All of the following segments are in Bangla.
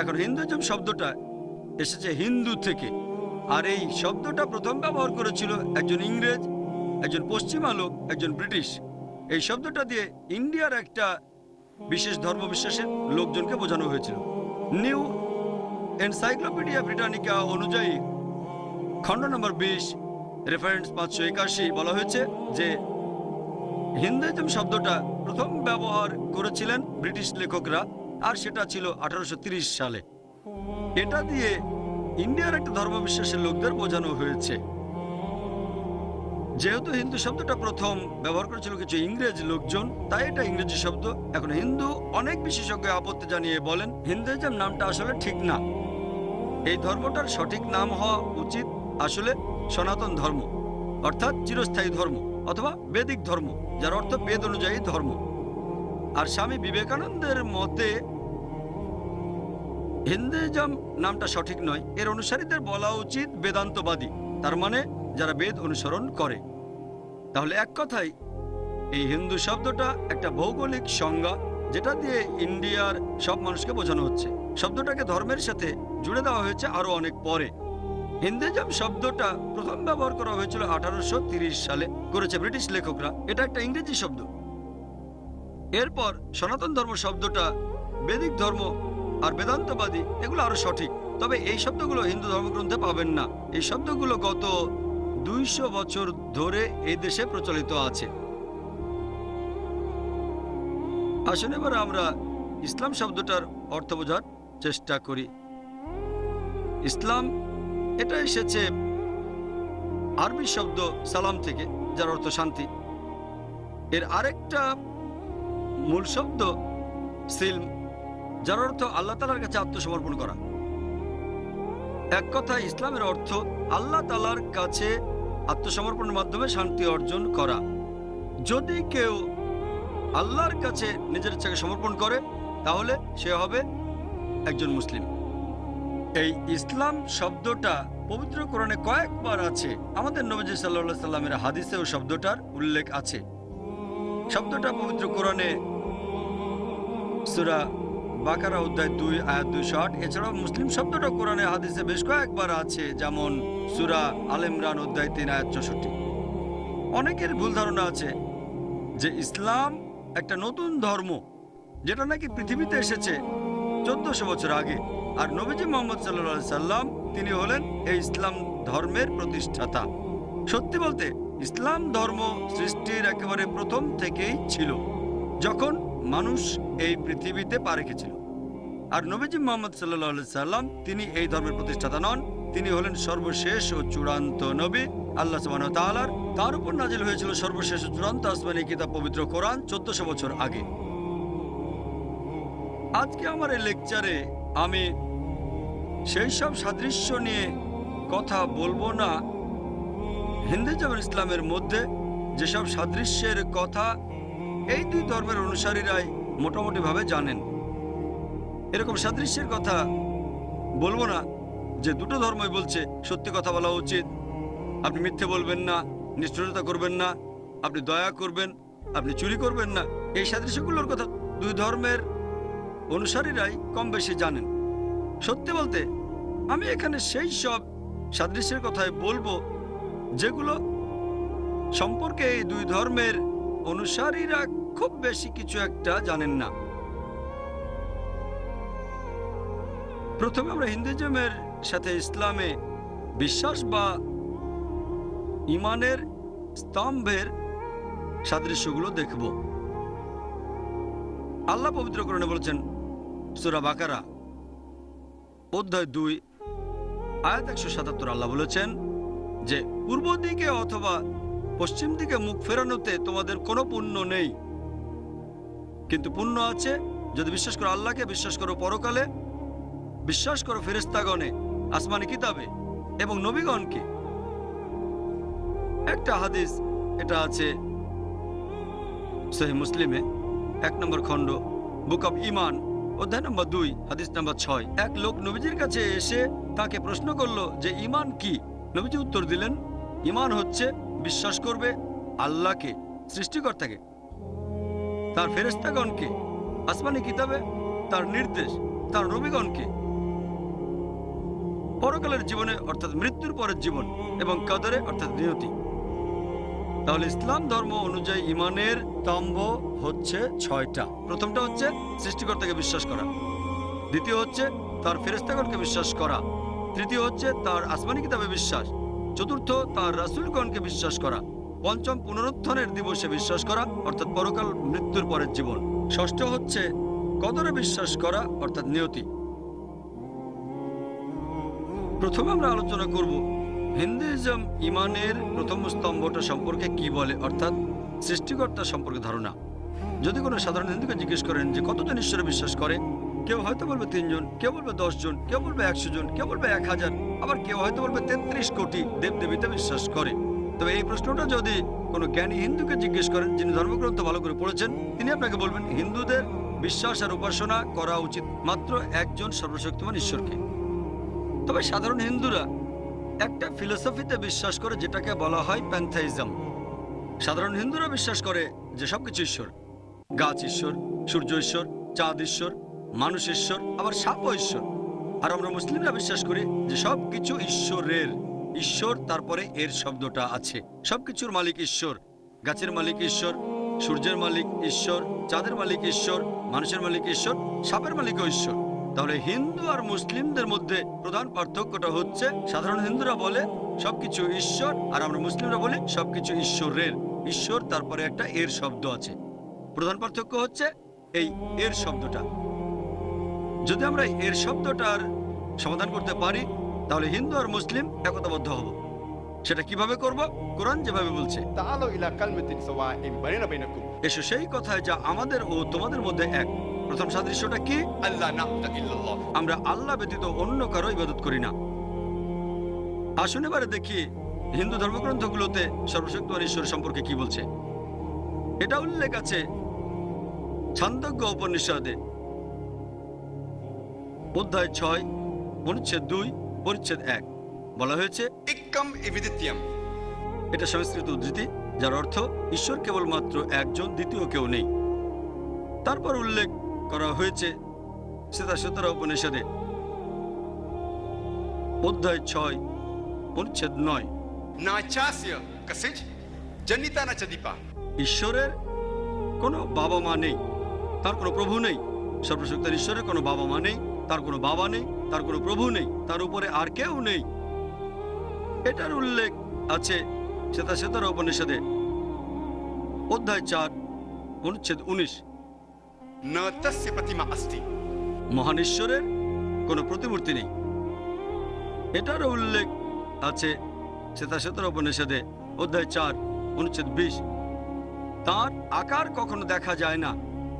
এখন হিন্দুইজম শব্দটা এসেছে হিন্দু থেকে, আর এই শব্দটা প্রথম ব্যবহার করেছিল একজন ইংরেজ, একজন পশ্চিমা লোক, একজন ব্রিটিশ। এই শব্দটা দিয়ে ইন্ডিয়ার একটা বিশেষ ধর্মবিশ্বাসের লোকজনকে বোঝানো হয়েছিল। নিউ এনসাইক্লোপিডিয়া ব্রিটানিকা অনুযায়ী খণ্ড নম্বর 20 রেফারেন্স 581 বলা হয়েছে যে হিন্দুইজম শব্দটা প্রথম ব্যবহার করেছিলেন ব্রিটিশ লেখকরা, আর সেটা ছিল 1830 সালে। এটা দিয়ে ইন্ডিয়ার একটা ধর্মবিশ্বাসের লোকদের বোঝানো হয়েছে। যেহেতু হিন্দু শব্দটা প্রথম ব্যবহার করেছিল কিছু ইংরেজ লোকজন, তাই এটা ইংরেজি শব্দ। এখন হিন্দু অনেক বিশেষজ্ঞ আপত্তি জানিয়ে বলেন হিন্দুইজম নামটা আসলে ঠিক না। এই ধর্মটার সঠিক নাম হওয়া উচিত আসলে সনাতন ধর্ম, অর্থাৎ চিরস্থায়ী ধর্ম, অথবা বেদিক ধর্ম, যার অর্থ বেদ অনুযায়ী ধর্ম। আর স্বামী বিবেকানন্দের মতে হিন্দুইজম নামটা সঠিক নয়, এর অনুসারীদের বলা উচিত বেদান্তবাদী, তার মানে যারা বেদ অনুসরণ করে। তাহলে এক কথায় এই হিন্দু শব্দটা একটা ভৌগোলিক সংজ্ঞা, যেটা দিয়ে ইন্ডিয়ার সব মানুষকে বোঝানো হচ্ছে। শব্দটাকে ধর্মের সাথে জুড়ে দেওয়া হয়েছে আরো অনেক পরে। হিন্দুইজম শব্দটা প্রথম ব্যবহার করা হয়েছিল 1830 সালে, করেছে ব্রিটিশ লেখকরা। এটা একটা ইংরেজি শব্দ। এরপর সনাতন ধর্ম শব্দটা বেদিক ধর্ম আর বেদান্তবাদী, এগুলো আরো সঠিক। তবে এই শব্দগুলো হিন্দু ধর্মগ্রন্থে পাবেন না। এই শব্দগুলো গত 200 বছর ধরে এই দেশে প্রচলিত আছে। আসুন এবার আমরা ইসলাম শব্দটার অর্থ বোঝার চেষ্টা করি। ইসলাম এটা এসেছে আরবি শব্দ সালাম থেকে, যার অর্থ শান্তি। এর আরেকটা মূল শব্দ সিলম, যার অর্থ আল্লাহ তাআলার কাছে আত্মসমর্পণ করা। এক কথায় ইসলামের অর্থ আল্লাহ তাআলার কাছে আত্মসমর্পণের মাধ্যমে শান্তি অর্জন করা। যদি কেউ আল্লাহর কাছে নিজের ইচ্ছাকে সমর্পণ করে, তাহলে সে হবে একজন মুসলিম। এই ইসলাম শব্দটা পবিত্র কোরআনে কয়েকবার আছে। আমাদের নবীজি সাল্লাল্লাহু আলাইহি সাল্লামের হাদিসেও শব্দটার উল্লেখ আছে। শব্দটা পবিত্র কোরআনে সূরা বাকারা অধ্যায় 2 আয়াত 208। এছাড়াও মুসলিম শব্দটা কোরআনে হাদিসে বেশ কয়েকবার আছে, যেমন সূরা আল ইমরান অধ্যায় 3 আয়াত 64। অনেকের ভুল ধারণা আছে যে ইসলাম একটা নতুন ধর্ম, যেটা নাকি পৃথিবীতে এসেছে 1400 বছর আগে। আর নবীজি মুহাম্মদ সাল্লাল্লাহু আলাইহি সাল্লাম তিনি হলেন এই ইসলাম ধর্মের প্রতিষ্ঠাতা। সত্যি বলতে ইসলাম ধর্ম সৃষ্টির একেবারে প্রথম থেকেই ছিল, যখন মানুষ এই পৃথিবীতে পা রেখেছিল। আর নবীজি মুহাম্মদ সাল্লাল্লাহু আলাইহি সাল্লাম তিনি এই ধর্মের প্রতিষ্ঠাতা নন, তিনি হলেন সর্বশেষ ও চূড়ান্ত নবী। আল্লাহ সুবহানাহু ওয়া তাআলার তার উপর নাজিল হয়েছিল সর্বশেষ ও চূড়ান্ত আসমানী কিতাব পবিত্র কোরআন 1400 বছর আগে। আজকে আমার এই লেকচারে আমি সেই সব সাদৃশ্য নিয়ে কথা বলবো না হিন্দুইজম আর ইসলামের মধ্যে যেসব সাদৃশ্যের কথা এই দুই ধর্মের অনুসারীরাই মোটামুটিভাবে জানেন। এরকম সাদৃশ্যের কথা বলবো না যে দুটো ধর্মই বলছে সত্যি কথা বলা উচিত, আপনি মিথ্যে বলবেন না, নিষ্ঠুরতা করবেন না, আপনি দয়া করবেন, আপনি চুরি করবেন না। এই সাদৃশ্যগুলোর কথা দুই ধর্মের অনুসারীরাই কম বেশি জানেন। সত্যি বলতে আমি এখানে সেই সব সাদৃশ্যের কথাই বলবো যেগুলো সম্পর্কে এই দুই ধর্মের অনুসারীরা খুব বেশি কিছু একটা জানেন না। প্রথমে আমরা হিন্দুইজমের সাথে ইসলামে বিশ্বাস বা ঈমানের স্তম্ভের সাদৃশ্যগুলো দেখব। আল্লাহ পবিত্র কোরআনে বলেছেন সূরা বাকারা অধ্যায় 2 আয়াত 177। আল্লাহ বলেছেন যে পূর্ব দিকে অথবা পশ্চিম দিকে মুখ ফেরানোতে তোমাদের কোনো পুণ্য নেই, কিন্তু পুণ্য আছে যদি বিশ্বাস করো আল্লাহকে, বিশ্বাস করো পরকালে, বিশ্বাস করো ফেরেশতাগণে, আসমানি কিতাবে এবং নবীগণকে। একটা হাদিস এটা আছে সহিহ মুসলিমে 1 নম্বর খণ্ড বুক অব ঈমান অধ্যায় নম্বর 2 হাদিস নম্বর 6। এক লোক নবীজির কাছে এসে তাকে প্রশ্ন করলো যে ঈমান কি। নবীজি উত্তর দিলেন, ঈমান হচ্ছে বিশ্বাস করবে আল্লাহকে, সৃষ্টিকর্তাকে, তার ফেরেশতাগণকে, আসমানি কিতাবে, তার নির্দেশ, তার নবীগণকে পরকালের জীবনে অর্থাৎ মৃত্যুর পরের জীবন, এবং কদরে অর্থাৎ নিয়তি। তাহলে ইসলাম ধর্ম অনুযায়ী ইমানের স্তম্ভ হচ্ছে 6টা। প্রথমটা হচ্ছে সৃষ্টিকর্তাকে বিশ্বাস করা, দ্বিতীয় হচ্ছে তার ফেরেশতাগণকে বিশ্বাস করা, তৃতীয় হচ্ছে তার আসমানি কিতাবে বিশ্বাস, চতুর্থ তার রাসূলগণকে বিশ্বাস করা, পঞ্চম পুনরুত্থানের দিবসে বিশ্বাস করা অর্থাৎ পরকাল মৃত্যুর পরের জীবন, ষষ্ঠ হচ্ছে কদরে বিশ্বাস করা অর্থাৎ নিয়তি। প্রথমে আমরা আলোচনা করব হিন্দুইজম ইমানের প্রথম স্তম্ভটা সম্পর্কে কি বলে, অর্থাৎ সৃষ্টিকর্তা সম্পর্কে ধারণা। যদি কোনো সাধারণ হিন্দুকে জিজ্ঞেস করেন যে কতজন ঈশ্বরে বিশ্বাস করে, কেউ হয়তো বলবে 3 জন, কেউ বলবে 10 জন, কেউ বলবে 100 জন, কেউ বলবে 1000, আবার কেউ হয়তো বলবে 33 কোটি দেবদেবীতে বিশ্বাস করে। তবে এই প্রশ্নটা যদি কোনো জ্ঞানী হিন্দুকে জিজ্ঞেস করেন যিনি ধর্মগ্রন্থ ভালো করে পড়েছেন, তিনি আপনাকে বলবেন হিন্দুদের বিশ্বাস আর উপাসনা করা উচিত মাত্র একজন সর্বশক্তিমান ঈশ্বরকে। তবে সাধারণ হিন্দুরা একটা ফিলোসফিতে বিশ্বাস করে যেটাকে বলা হয় প্যান্থাইজম। সাধারণ হিন্দুরা বিশ্বাস করে যে সবকিছু ঈশ্বর, গাছ ঈশ্বর, সূর্য ঈশ্বর, চাঁদ ঈশ্বর, মানুষ ঈশ্বর, আবার সাপও ঈশ্বর। আর আমরা মুসলিমরা বিশ্বাস করি যে সবকিছু ঈশ্বরের, ঈশ্বর তারপরে এর শব্দটা আছে। সবকিছুর মালিক ঈশ্বর, গাছের মালিক ঈশ্বর, সূর্যের মালিক ঈশ্বর, চাঁদের মালিক ঈশ্বর, মানুষের মালিক ঈশ্বর, সাপের মালিকও ঈশ্বর। তাহলে হিন্দু আর মুসলিমদের মধ্যে প্রধান পার্থক্যটা হচ্ছে সাধারণ হিন্দুরা বলে সবকিছু ঈশ্বর, আর আমরা মুসলিমরা বলি সবকিছু ঈশ্বরের। ঈশ্বর তারপরে একটা এর শব্দ আছে। প্রধান পার্থক্য হচ্ছে এই এর শব্দটা। যদি আমরা এর শব্দটার সমাধান করতে পারি তাহলে হিন্দু আর মুসলিম একতাবদ্ধ হব। সেটা কিভাবে করব? কোরআন যেভাবে বলছে, এসো সেই কথায় যা আমাদের ও তোমাদের মধ্যে এক। প্রথম সাদৃশ্যটা কি? আমরা আল্লাহ ব্যতীত অন্য কারো ইবাদত করি না। আসুন এবারে দেখি হিন্দু ধর্মগ্রন্থগুলোতে সর্বশক্তিমান ঈশ্বর সম্পর্কে কি বলছে। এটা উল্লেখ আছে ছান্দোগ্য উপনিষদে অধ্যায় 6 অনুচ্ছেদ 2 পরিচ্ছেদ 1। বলা হয়েছে এটা সংস্কৃত উদ্ধৃতি, যার অর্থ ঈশ্বর কেবলমাত্র একজন, দ্বিতীয় কেউ নেই। তারপর উল্লেখ করা হয়েছে শ্বেতাশ্বতরা উপনিষদে অধ্যায় 6 অনুচ্ছেদ 9, ঈশ্বরের কোনো বাবা মা নেই, তার কোনো প্রভু নেই। সর্বশক্তিমান ঈশ্বরের কোনো বাবা মা নেই, তার কোনো বাবা নেই, তার কোনো প্রভু নেই, তার উপরে আর কেউ নেই। এটার উল্লেখ আছে শ্বেতাশ্বতরা উপনিষদে অধ্যায় 4 অনুচ্ছেদ 19। মহান ঈশ্বরের কোনো প্রতিমূর্তি নেই। এটারও উল্লেখ আছে শ্বেতাশ্বতরা উপনিষদে অধ্যায় 4 অনুচ্ছেদ 20। তার আকার কখনো দেখা যায় না,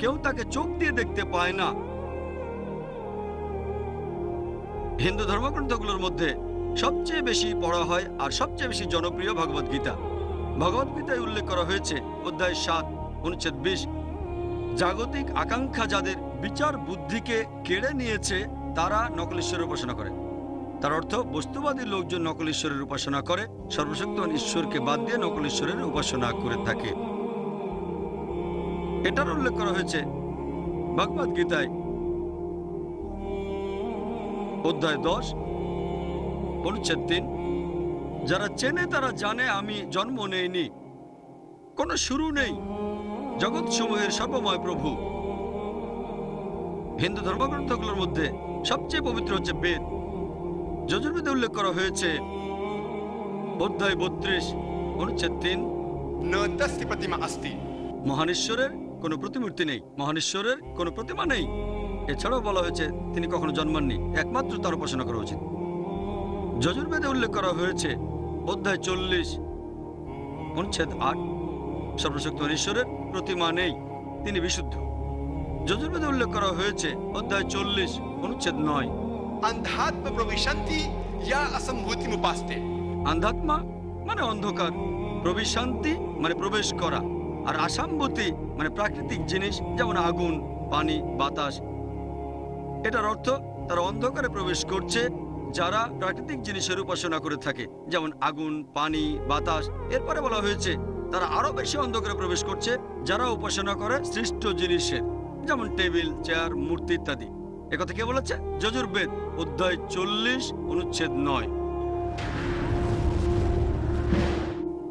কেউ তাকে চোখ দিয়ে দেখতে পায় না। হিন্দু ধর্মগ্রন্থগুলোর মধ্যে সবচেয়ে বেশি পড়া হয় আর সবচেয়ে বেশি জনপ্রিয় ভগবদ্গীতা। ভগবদ্গীতায় উল্লেখ করা হয়েছে অধ্যায় 7 অনুচ্ছেদ 20, জাগতিক আকাঙ্ক্ষা যাদের বিচার বুদ্ধিকে কেড়ে নিয়েছে তারা নকল ঈশ্বরের উপাসনা করে। তার অর্থ বস্তুবাদী লোকজন নকল ঈশ্বরের উপাসনা করে, সর্বশক্তিমান ঈশ্বরকে বাদ দিয়ে নকল ঈশ্বরের উপাসনা করে থাকে। এটার উল্লেখ করা হয়েছে ভগবদ্গীতায় অধ্যায় 10 অনুচ্ছেদ 3, যারা চেনে তারা জানে আমি জন্ম নেইনি, কোনো শুরু নেই, জগৎ সমূহের সর্বময় প্রভু। হিন্দু ধর্মগ্রন্থগুলোর মধ্যে সবচেয়ে পবিত্র হচ্ছে বেদ। যজুর্বেদে উল্লেখ করা হয়েছে অধ্যায় 32 অনুচ্ছেদ 3, মহান ঈশ্বরের কোনো প্রতিমূর্তি নেই, মহান ঈশ্বরের কোনো প্রতিমা নেই। এছাড়াও বলা হয়েছে তিনি কখনো জন্মাননি, একমাত্র তার উপাসনা করা উচিত। যজুর্বেদে উল্লেখ করা হয়েছে অধ্যায় 40 অনুচ্ছেদ 8, সর্বশক্তিমান ঈশ্বরের প্রতিমা নেই, তিনি বিশুদ্ধ। যজুর্বেদে উল্লেখ করা হয়েছে অধ্যায় 40 অনুচ্ছেদ 9, আন্ধাত্মা মানে অন্ধকার, প্রবিশান্তি মানে প্রবেশ করা, আর আসাম্ভূতি মানে প্রাকৃতিক জিনিস যেমন আগুন, পানি, বাতাস। এটার অর্থ তারা অন্ধকারে প্রবেশ করছে যারা প্রাকৃতিক জিনিসের উপাসনা করে থাকে, যেমন আগুন, পানি, বাতাস। এরপরে বলা হয়েছে তারা আরো বেশি অন্ধকারে প্রবেশ করছে যারা উপাসনা করে সৃষ্ট জিনিসের, যেমন টেবিল, চেয়ার, মূর্তি ইত্যাদি। একথা কে বলেছে? যজুর্বেদ অধ্যায় 40 অনুচ্ছেদ 9।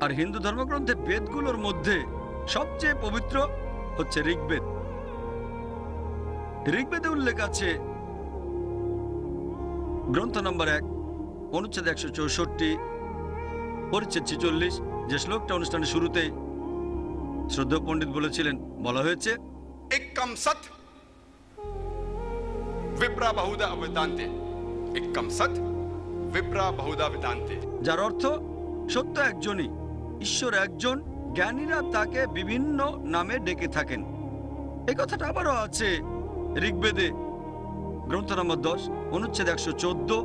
আর হিন্দু ধর্মগ্রন্থে বেদগুলোর মধ্যে সবচেয়ে পবিত্র হচ্ছে ঋগ্বেদ। ঋগ্বেদে উল্লেখ আছে গ্রন্থ নম্বর 1 অনুচ্ছেদ 164 পরিচ্ছেদ 46, যে শ্লোকটা অনুষ্ঠানের শুরুতেই শ্রদ্ধেয় পণ্ডিত বলেছিলেন, বলা হয়েছে একম সৎ विप्रा बहुधा वेदांते, एकम सत विप्रा बहुधा वेदांते। যার অর্থ সত্য একজনই, ঈশ্বর একজন, জ্ঞানীরা তাকে বিভিন্ন নামে ডেকে থাকেন। এই কথাটা আবারও আছে ঋগ্বেদে গ্রন্থ নম্বর 10 অনুচ্ছেদ 114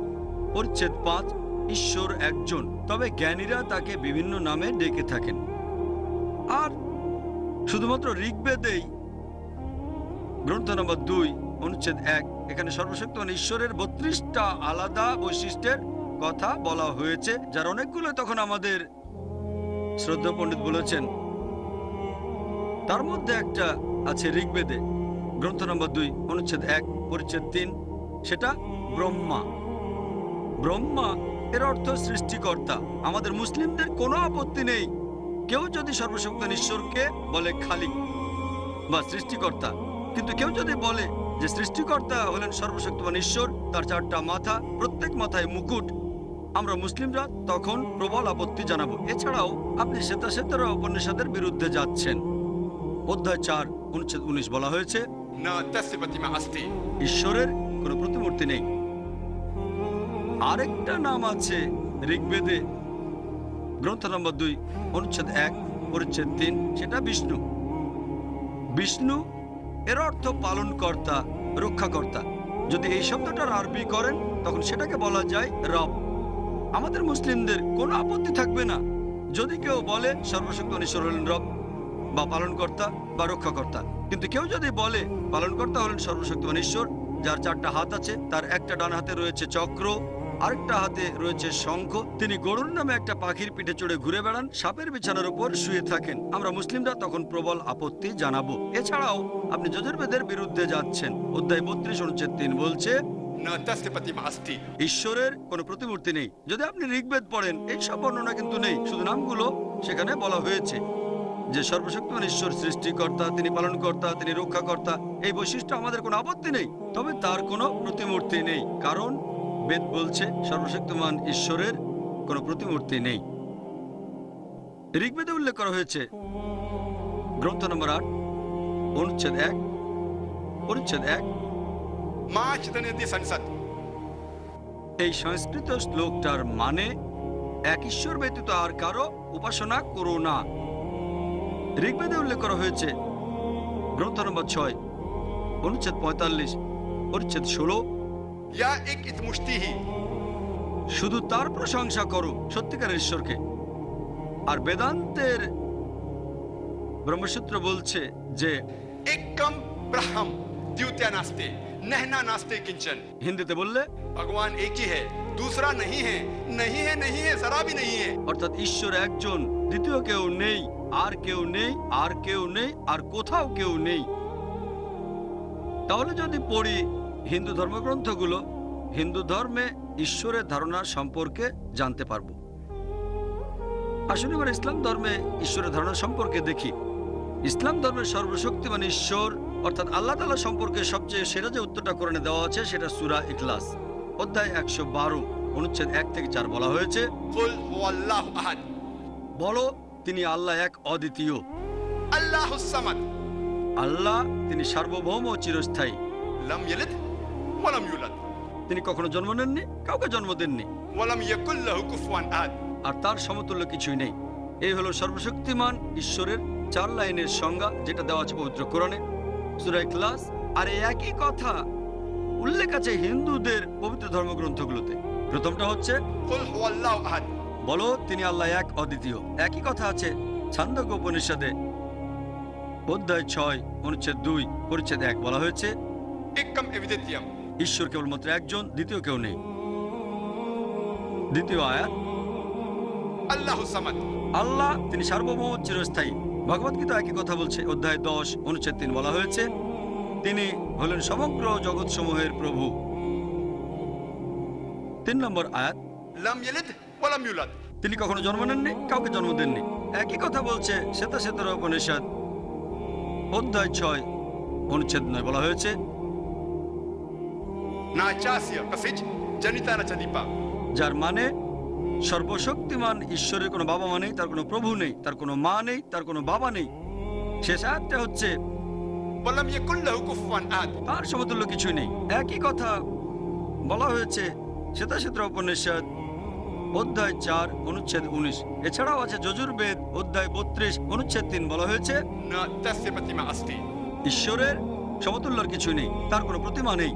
পরিচ্ছেদ 5, ঈশ্বর একজন, তবে জ্ঞানীরা তাকে বিভিন্ন নামে ডেকে থাকেন। আর শুধুমাত্র ঋগ্বেদেই গ্রন্থ নম্বর 2 অনুচ্ছেদ 1 এখানে সর্বশক্তিমান ঈশ্বরের 32টা আলাদা বৈশিষ্ট্যের কথা বলা হয়েছে, যার অনেকগুলো তখন আমাদের শ্রদ্ধা পণ্ডিত বলেছেন। তার মধ্যে একটা আছে ঋগ্বেদে গ্রন্থ নম্বর 2 অনুচ্ছেদ 1 পরিচ্ছেদ 3, সেটা ব্রহ্মা। ব্রহ্মা এর অর্থ সৃষ্টিকর্তা। আমাদের মুসলিমদের কোনো আপত্তি নেই কেউ যদি সর্বশক্তিমান ঈশ্বরকে বলে খালিক বা সৃষ্টিকর্তা, কিন্তু কেউ যদি বলে যে সৃষ্টিকর্তা হলেন সর্বশক্তিমান ঈশ্বর, তার 4টা মাথা, প্রত্যেক মাথায় মুকুট, আমরা মুসলিমরা তখন প্রবল আপত্তি জানাবো। এছাড়াও আপনি শ্বেতাশ্বেতরা উপনিষদের বিরুদ্ধে যাচ্ছেন। অধ্যায় 4 অনুচ্ছেদ 19 বলা হয়েছে না তস্য প্রতিমা আস্তি, ঈশ্বরের কোনো প্রতিমূর্তি নেই। আরেকটা নাম আছে ঋগ্বেদে গ্রন্থ নম্বর 2 অনুচ্ছেদ 1 পরিচ্ছেদ 3, সেটা বিষ্ণু। বিষ্ণু এর অর্থ পালনকর্তা, রক্ষাকর্তা। যদি এই শব্দটার আরবি করেন তখন সেটাকে বলা যায় রব। আমাদের মুসলিমদের কোনো আপত্তি থাকবে না যদি কেউ বলে সর্বশক্তিমান ঈশ্বর হলেন রব বা পালনকর্তা বা রক্ষাকর্তা, কিন্তু কেউ যদি বলে পালনকর্তা হলেন সর্বশক্তিমান ঈশ্বর, যার 4টা হাত আছে, তার একটা ডান হাতে রয়েছে চক্র, আরেকটা হাতে রয়েছে শঙ্খ, তিনি গরুর নামে একটা পাখির পিঠে চড়ে ঘুরে বেড়ান, সাপের বিছানার উপর শুয়ে থাকেন, আমরা মুসলিমরা তখন প্রবল আপত্তি জানাবো। এছাড়াও আপনি যজুর্বেদের বিরুদ্ধে যাচ্ছেন। অধ্যায় 32 অনুচ্ছেদ 3 বলছে না তস্য প্রতিমা আস্তি, ঈশ্বরের কোনো প্রতিমূর্তি নেই। যদি আপনি ঋগ্বেদ পড়েন এই সব বর্ণনা কিন্তু নেই, শুধু নামগুলো সেখানে বলা হয়েছে যে সর্বশক্তিমান ঈশ্বর সৃষ্টিকর্তা, তিনি পালনকর্তা, তিনি রক্ষাকর্তা। এই বৈশিষ্ট্য আমাদের কোনো আপত্তি নেই, তবে তার কোনো প্রতিমূর্তি নেই, কারণ বেদ বলছে সর্বশক্তিমান ঈশ্বরের কোনো প্রতিমূর্তি নেই। ঋগ্বেদে উল্লেখ করা হয়েছে গ্রন্থ নম্বর 8 অনুচ্ছেদ 1 পরিচ্ছেদ 1, মা চিদনয়তি সংসদ। এই সংস্কৃত শ্লোকটার মানে এক ঈশ্বর ব্যতীত আর কারো উপাসনা করো না। ঋগ্বেদে উল্লেখ করা হয়েছে গ্রন্থ নম্বর 6 অনুচ্ছেদ 45 পরিচ্ছেদ 16, या एक इतमुष्टि ही, শুধু তার প্রশংসা করো, সত্যিকারের ঈশ্বরকে। আর বেদান্তের ব্রহ্মসূত্র বলছে যে एकम ब्रह्म द्वितीय नास्ते, नहना नास्ते किंचन। হিন্দিতে বললে भगवान एक ही है, दूसरा नहीं है, नहीं है, नहीं है, जरा भी नहीं है। অর্থাৎ ঈশ্বর একজন, দ্বিতীয় কেউ নেই, আর কেউ নেই, আর কেউ নেই, আর কোথাও কেউ নেই। তাহলে যদি পড়ি হিন্দু ধর্মগ্রন্থগুলো, হিন্দু ধর্মে ঈশ্বরের ধারণা সম্পর্কে জানতে পারবো। আসলে এবার ইসলাম ধর্মে ঈশ্বরের ধারণা সম্পর্কে দেখি। ইসলাম ধর্মের সর্বশক্তিমান ঈশ্বর অর্থাৎ আল্লাহ তাআলা সম্পর্কে সবচেয়ে সেরা যে উত্তরটা কোরআনে দেওয়া আছে সেটা সূরা ইখলাস অধ্যায় 112 অনুচ্ছেদ 1 থেকে 4 বলা হয়েছে कुल हुवल्लाहु अहद, বলো তিনি আল্লাহ এক অদ্বিতীয়। अल्लाहुस समद, আল্লাহ তিনি সার্বভৌম ও চিরস্থায়ী। लम यलिद वलम यूलद, তিনি কখনো জন্ম নেননি, কাউকে জন্ম দেননি, वलम यकुल लहु कुफुवन अहद। আর তার সমতুল্য কিছুই নেই। এই হলো সর্বশক্তিমান ঈশ্বরের 4 লাইনের সংজ্ঞা, যেটা দেওয়া আছে পবিত্র কোরআনে সূরা ইখলাস। আর এই একই কথা উল্লেখ আছে হিন্দুদের পবিত্র ধর্মগ্রন্থগুলোতে। প্রথমটা হচ্ছে कुल हुवल्लाहु अहद, বলো তিনি আল্লাহ এক অদ্বিতীয়। একই কথা আছে ছান্দোক্য উপনিষদে অধ্যায় 6 অনুচ্ছেদ 2 পরিচ্ছেদ 1 বলা হয়েছে एकम एविदित्यम, ঈশ্বর কেবলমাত্র একজন, দ্বিতীয় কেউ নেই। দ্বিতীয় আয়াত अल्लाहुस समद, আল্লাহ তিনি সার্বভৌম চিরস্থায়ী। ভগবদ্গীতা একই কথা বলছে অধ্যায় 10 অনুচ্ছেদ 3 বলা হয়েছে তিনি হলেন সমগ্র জগৎসমূহের প্রভু। 3 নম্বর আয়াত, لم يلد ولم يولد। তিনি কখনো জন্ম নেননি, কাউকে জন্ম দেননি। একই কথা বলছে শ্বেতাশ্বেতর উপনিষদ অধ্যায় 6 অনুচ্ছেদ 9, বলা হয়েছে नाचास्य कसिच जनिता न चदीपा। যার মানে সর্বশক্তিমান ঈশ্বরের কোনো বাবা মা নেই, তার কোনো প্রভু নেই, তার কোনো মা নেই, তার কোনো বাবা নেই। শেষ আয়াতটা হচ্ছে वलम यकुल लहु कुफुवन अहद। তার সমতুল্য কিছুই নেই। একই কথা বলা হয়েছে শ্বেতাশ্বেতর উপনিষদ অধ্যায় 4 অনুচ্ছেদ 19। এছাড়াও আছে যজুর্বেদ অধ্যায় 32 অনুচ্ছেদ 3, বলা হয়েছে न तस्य प्रतिमा अस्ति। ঈশ্বরের সমতুল্যর কিছুই নেই, তার কোনো প্রতিমা নেই।